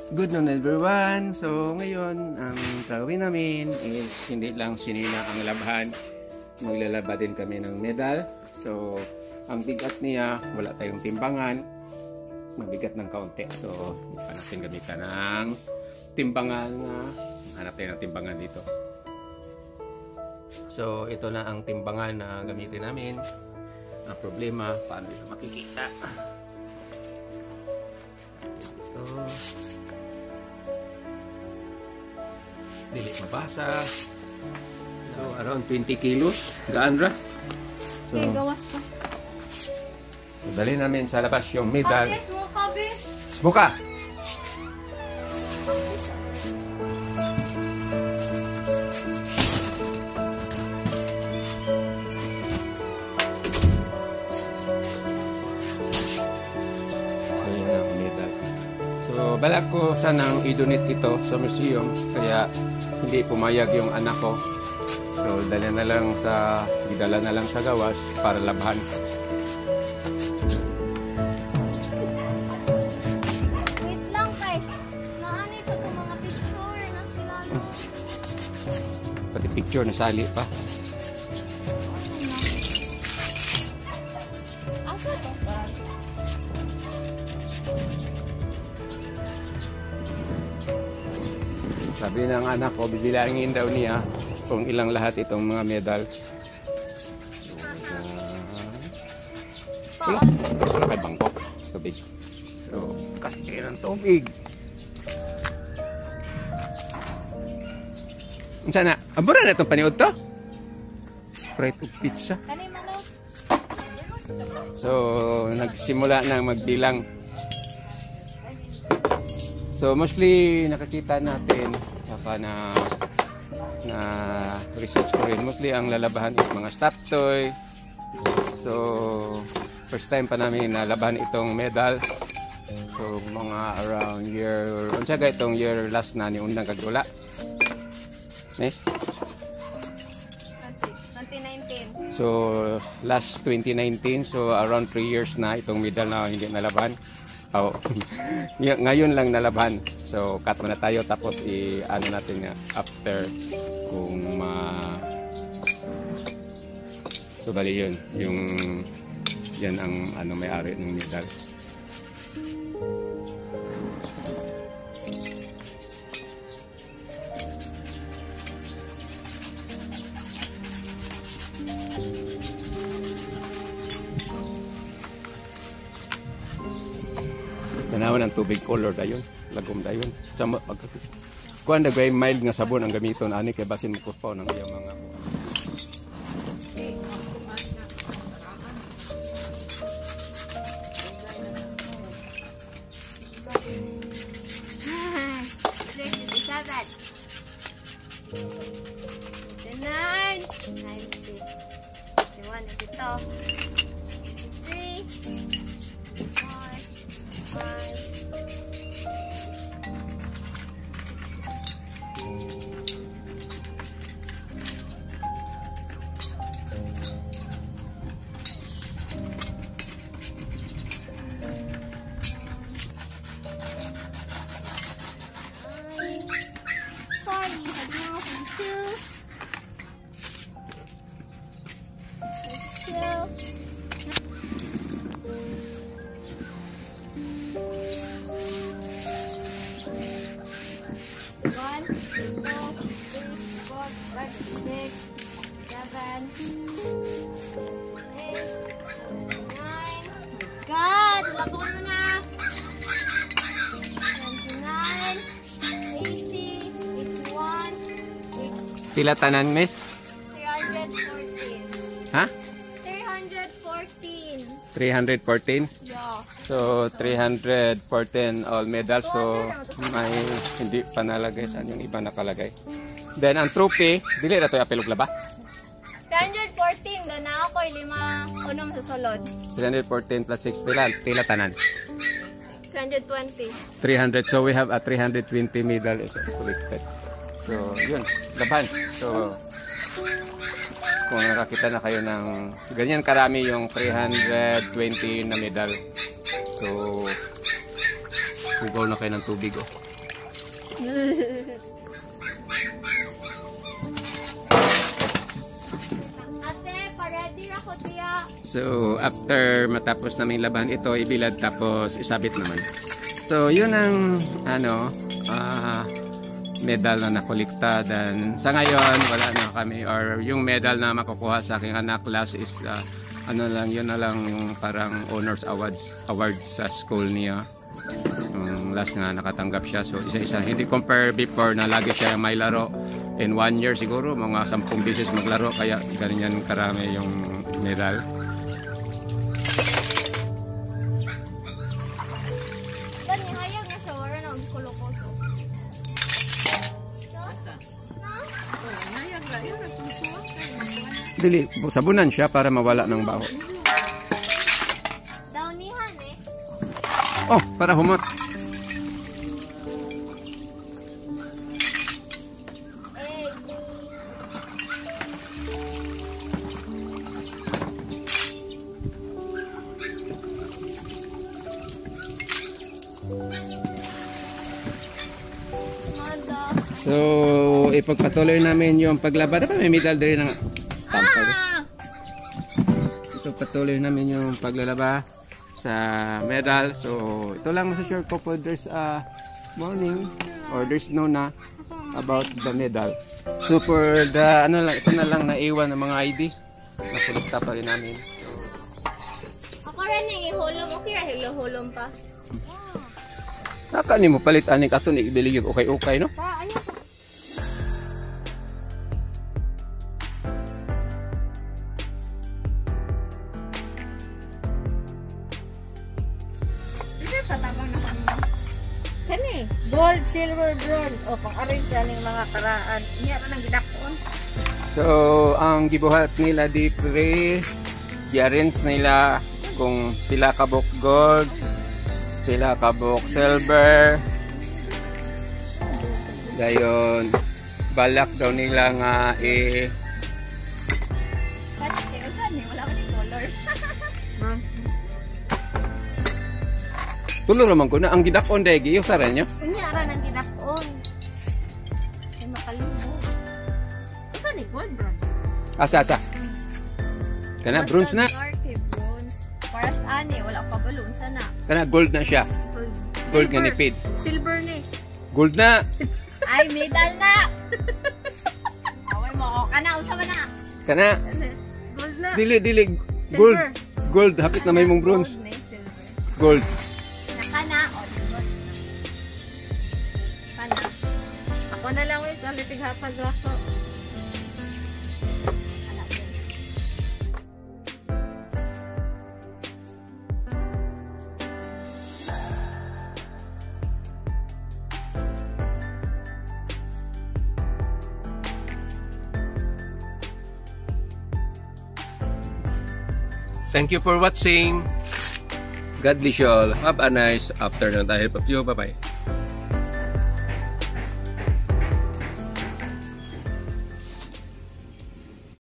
Good noon everyone. So ngayon, ang gagawin namin is hindi lang sinina ang labahan. Maglalaba din kami ng medal. So ang bigat niya, wala tayong timbangan. Mabigat ng kaunti. So pa natin gamitan ng timbangan nga. Hanap tayo ng timbangan dito. So ito na ang timbangan na gamitin namin. Ang problema, paano ito makikita? Ito. Dili mabasa. So around 20 kilos. Gaan ra. So gawas pa. dali namin sa labas yung medal. Smoka. So balak ko sanang i-donate ito sa museum, kaya hindi pumayag yung anak ko. So dala na lang sa gawas para labahan. Wait lang kay. Naani pa itong mga picture na sila. Pati picture na sali pa. Asa to? Sabi ng anak ko, bibilangin daw niya kung ilang lahat itong mga medal. Wala kay bangkok. Tubig. So, kasi ng tubig. Saan na? Abura na itong paniod to? Sprite of pizza. So, nagsimula na magbilang. So, mostly nakakita natin saka na research ko rin. Mostly ang lalabahan is mga stop toy. So, first time pa namin nalabahan itong medal. So, mga around year, unsaga itong year last na ni Undang Kagula. Nice? 2019. So, last 2019. So, around 3 years na itong medal na hindi nalabahan. Oh, ngayon lang nalaban. So cut na tayo tapos i-ano natin nga after kung so bali yun yung yan ang ano may-ari ng medal. Tanawan ang tubig color dayon, lagom dayon. Sama pag kuan da gay mild nga sabon ang gamiton ani kay basin mo kuspaw ng iyang mga God, lako mo na. 29, 80, 81, pila tanan miss? 314. Ha? 314. 314. Yeah. So 314 all medals. So may hindi pa nalagay saan yung iba nakalagay. Then ang trophy, dili na to apilog laba. 314 doon na ako 5 unong sa sulod. 314 plus 6 pila tanan. 320. 300. So we have a 320 medal is collected. So yun, laban. So kung nakakita na kayo ng ganyan karami yung 320 na medal. So, gugaw na kayo ng tubig. Oh. Ate, pa-ready ako tiya. So, after matapos namin laban ito, ibilad tapos isabit naman. So, yun ang medal na nakolekta. Dan sa ngayon, wala na kami, or yung medal na makukuha sa aking anak last is yun na lang yung parang honors award sa school niya. Yung last nga nakatanggap siya. So, isa-isa. Hindi compare before na lagi siya may laro. In 1 year siguro, mga 10 beses maglaro. Kaya ganyan karami yung medal. Dani, hayag na sa wala na ang kulukoso. Dili, sabunan siya para mawala ng baho. Downihan eh. Oh, para humot. So, ipagpatuloy namin yung paglaba. Dapat may medal din ng ito, patuloy namin yung paglalaba sa medal. So, ito lang masashare ko po there's a morning or there's no na about the medal. So, for the, ito na lang naiwan ng mga ID. Nakulukta pa rin namin. Ako rin yung ihulom. Okay, ihulom pa. Naka ni mo palit anik ato ni ibilig okay no? Pa, ayaw ko. Patabang na kami. Kani, gold, silver, bronze. O, pang-arrange yan yung mga karaan. Hindi pa nang gidakon. So, ang gibuhat nila di pre, i-arrange nila kung pila kabok gold, pila kabok silver. Dayon, balak daw nila nga Wala ko yung color. tulo naman ko na ang gidakon dahil giyo sa rin nyo. Kunyara nang gidakon. Ay, makalimot. Asa ni gold, bronze? Asa. Kana bronze na. Dark eh, bronze. Para sa ani, wala ko kabaloon sana. Kana gold na siya. Gold nga ni Pid. Silver ni. Gold na. Ay, medal na! Away mo, kana, usama na. Kana. Gold na. Dili. Gold. Gold. Hapit na may mong bronze. Gold na yung silver. Gold. Nakana, o, gold. Kana. Ako na lang wait, alitig hapag ako. Kana, gold. Thank you for watching. God bless you all. Have a nice afternoon. Bye-bye.